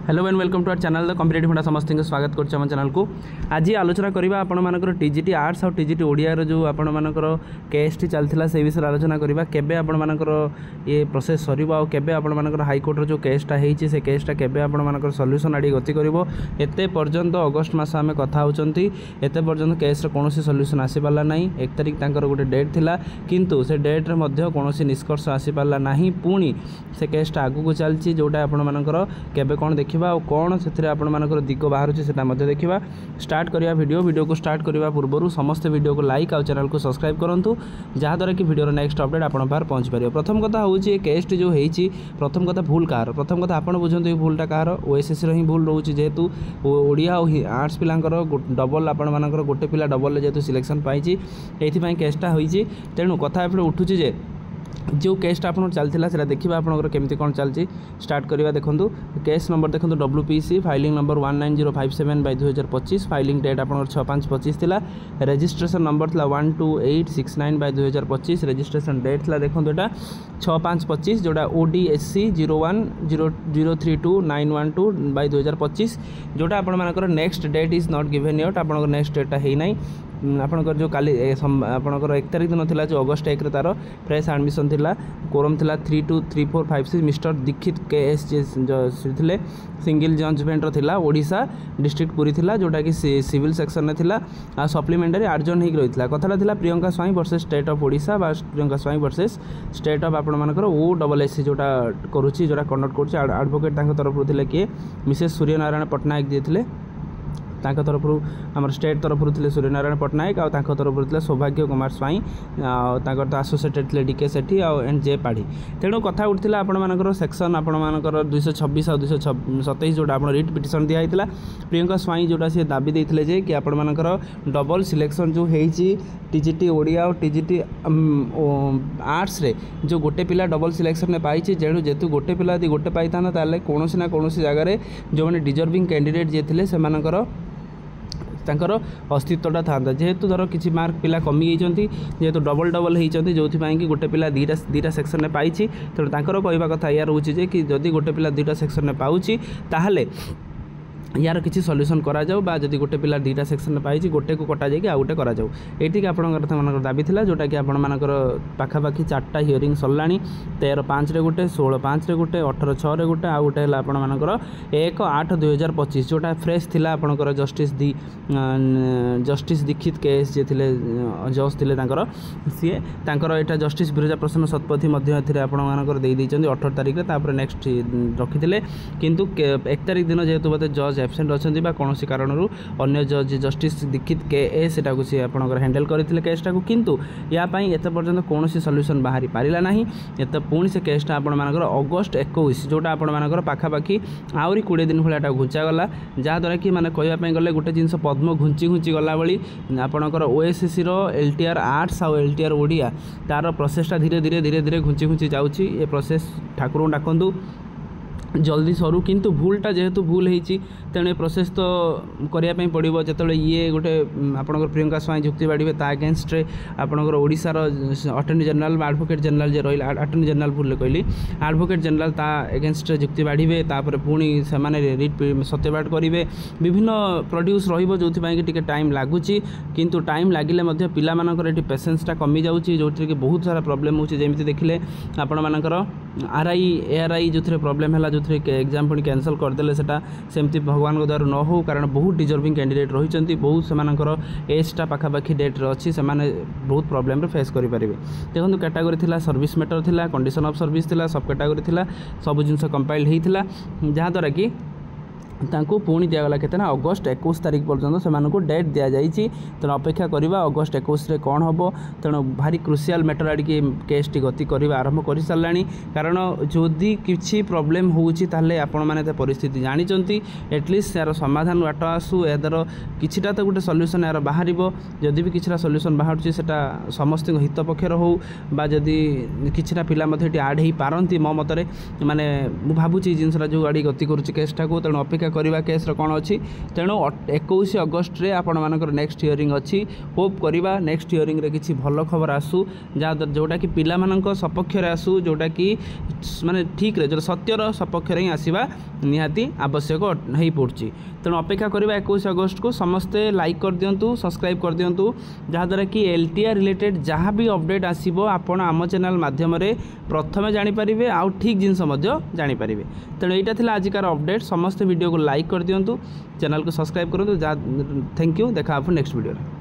Hello and welcome to our channel the competitive funda समस्त स्वागत करछे हम चैनल को। आज आलोचना करबा आपण मानकर टीजीटी आर्ट्स और टीजीटी ओडिया रो जो आपण मानकर केस टी चलथिला से विषय आलोचना करबा। केबे आपण मानकर ये प्रोसेस सरीबो आ केबे आपण मानकर हाई कोर्ट रो जो केसटा हेछि से केसटा केबे आपण मानकर सॉल्यूशन आडी गति करबो। एते पर्यंत अगस्त मास आमे कथा होचंती, एते पर्यंत केस रो कोनोसी सॉल्यूशन आसी पाला नाही। 1 तारिख तांकर गोटे डेट थिला किंतु से डेट रे मध्ये कोनोसी निष्कर्ष आसी पाला नाही। पुणी से केसटा आगु को चलछि जोटा आपण मानकर केबे कोन देखिबा कौन से आपण मानकर दिग बाहर देखा। स्टार्ट करिया वीडियो को स्टार्ट करने पूर्व समस्त वीडियो को लाइक और चैनल को सब्सक्राइब करूँ जहाँद्वारा कि वीडियो नेक्स्ट अपडेट आपण पार पहुँच पार। प्रथम कथा हूँ केसटी जो होती प्रथम कथा भूल कार प्रथम कथा आप बुझे ये भूलटा कार ओएसएससी ही भूल रोचे जेहेतु ओडिया और आर्ट्स पिलांकर डबल आपण मानकर गोटे पिला डबल जेहेतु सिलेक्शन पाई ये केसटा होती। तेणु कथा एपटे उठुची जे जो केसटा आप चलता है देखा आपंकर केमती कौन चलती। स्टार्ट करवा देखूँ केस नंबर देखो WPC filing number 19057/2025 filing date आप 6/5/25 थिला। रजिस्ट्रेशन नंबर था 12869/2025 रजिस्ट्रेशन डेट था देखो यहाँ 6/5/25 जोड़ा ODSC 010329112/2025 जोटा आपंकर next date is not given yet. आपंकर नेक्स्ट डेटा है ना आपंकर जो काली आपंकर 1 तारिख दिन था जो अगस्त 1 तार फ्रेश एडमिशन थिला। कोरम थिला 323456 मिस्टर दीक्षित KS थे सिंगल जजमेंट थिला ओडिशा डिस्ट्रिक्ट पुरी थिला जोटा कि सिविल सेक्शन में थिला आ सप्लीमेंटरी 8 जन होगी रही। कथा थिला Priyanka Swain versus State of Odisha बा Priyanka Swain versus State of आपण मानकर OSSC जोटा करुच्ची जोटा कंडक्ट कर एडवोकेट तरफ थे किए मिसेस सूर्यनारायण पट्टनायक दिए थे तरफ आम स्टेट तरफ थे सूर्यनारायण पट्टनायक आ तरफ थे सौभाग्य कुमार स्वाई तो आसोसिएटेड थे DK सेठी एंड जे पाढ़ी। तेणु कथा उठा आपण मानकर सेक्शन आपण मानकर 226 और 227 जोटा आप रिट पिटिशन दिखाई प्रियंका स्वाई जोटा सी दाबी देते जे कि आपण मानकर डबल सिलेक्शन जो होती टीजीटी ओडिया और टीजीटी आर्ट्स रे जो गोटे पिला डबल सिलेक्शन में पाई जेणु जेतु गोटे पिला यदि गोटे पाई था कौन ना कौन जगार जो मैंने डिजर्विंग कैंडिडेट जी थे से तांकर अस्तित्वटा था जेहेतु धर किसी मार्क पिला कमी जाती जेहेतु डबल डबल होती जो कि गोटे पिला दीटा सेक्शन में पाई तेणु तांकर कहवा कथा या रोचे कि जदि गोटे पिला 2टा सेक्शन में पाऊँच ताहले यार किसी सॉल्यूशन करा जाऊ बा जदि गोटे पिला 2टा सेक्शन में पाई गोटे को कटा जाए आउ गोटे करा जाऊ। एटिक आपंकर दाबी थिला जोटा कि आपण मानकर पाखापाखि 4टा हियरिंग सरला 13/5 रे गोटे 16/5 रे गोटे 18/6 रे गोटे आउ गोटे है आपण मानकर 1/8/2025 जोटा फ्रेश थिला आपणकर जस्टिस दीक्षित KS जे थिले जज थिले तांकर सीए तांकर एटा जस्टिस बिरजा प्रसन्न शतपथी मध्य एथिरे आपण मानकर देई दैचंदी 18 तारिख रे तापर नेक्स्ट रखिथिले किंतु 1 तारिख दिन जेहेतु बोते जज एब्सेंट अच्छा बा कौन कारण अन्य जज जस्टिस दीक्षित KS को सी आपंकर हैंडल करते केसटा को किंतु या एत पर्यंत कौन सॉल्यूशन बाहरी पारा ना एत पुणी से केसटा आपण मानकर अगस्त 21 जोटा आपण मानकर पाखापाखि आहरी 20 दिन भाया घुंचागला जहाँद्वारा कि माने कहवाई गले गोटे जिनस पद्म घुंची घुंची गला बड़ी आपणकर OSSC LTR आर्ट्स और LTR ओडिया तार प्रोसेसटा धीरे धीरे धीरे धीरे घुंची घुंची जाऊँगी। ये प्रोसेस ठाकुर डाकंतु जल्दी सरू किंतु भूलटा जेहेतु भूल होती तेणु ये प्रोसेस तो करने पड़ो जो ये गोटे आपंकर प्रियंका स्वाई जुक्ति बाढ़े ता अगेन्स्ट आपंकर ओडिशार अटर्नी जनरल एडवोकेट जनरल जे रही अटर्नी जनरल भूल कहली एडवोकेट जनरल ता अगेन्स्ट जुक्ति बाढ़े तापर पुणी से रिट सत्यपाठ करेंगे विभिन्न प्रोड्यूस रोथि टाइम लगुच किंतु टाइम लगिले पिला ये पेसेंसटा कमी जाऊँगी जो कि बहुत सारा प्रोब्लेम होती देखिले आपण मानकर RI ARI जो प्रोब्लेम है जो एग्जाम पुणी कैंसल करदे सेमती भगवान को द्वारा न हो कारण बहुत डिजर्विंग कैंडिडेट रही बहुत से एजटा पाखापाखि डेट अच्छी से बहुत प्रोब्लेम फेस करेंगे। देखो कैटेगरी थिला सर्विस मैटर थिला कंडीशन ऑफ सर्विस थिला सब कैटेगरी थिला सब जिनस कंपाइल्ड होता जहाँद्वारा कि तांको पुणी दिगला के अगस्त 21 तारिख पर्यंत से डेट दि जाइए। तेणु अपेक्षा करवा अगस्त 21 रे कौन हम तेणु भारी क्रुशियाल मैटर आड़िके केस टी गति करवा आरंभ कर सारा कारण जदि किसी प्रोब्लेम होते आपण मैंने परिस्थिति जानते एटलिस्ट यार समाधान बाट आसू यार किछिटा तो गोटे सल्यूशन यार बाहर जदि भी किछिटा सल्यूशन बाहर समस्त हित पक्षर हो जदि किछिटा पिला आड हो पारती मो मतरे माने भावुची जिनसा जो आड़ी गति करुच्ची केसटा को तेणु अपेक्षा करवा केस कौन अच्छी तेणु 21 अगस्ट रे आपण मानकर नेक्स्ट हियरिंग अच्छी होप करवा नेक्स्ट हियरिंग रे किसी भल खबर आसू जहाँ जोटा कि पिला मानक सपक्ष आसू जोटा कि माने ठीक रे जो सत्यर सपक्ष ही आसवा निहाती आवश्यक हो पड़ी तेणु अपेक्षा करवा 21 अगस्ट को समस्ते लाइक कर दिंतु सब्सक्राइब कर दिंतु जहाँद्वारा कि एलटीआर रिलेटेड जहाँ भी अपडेट आसो आपण आम चैनल माध्यम प्रथमे जानीपारे आउ ठीक जिनस जानीपारे तेणु यहाँ था आजिकार अपडेट समस्त वीडियो को लाइक कर दिंतु चैनल को सब्सक्राइब करूँ थैंक यू देखा नेक्स्ट वीडियो।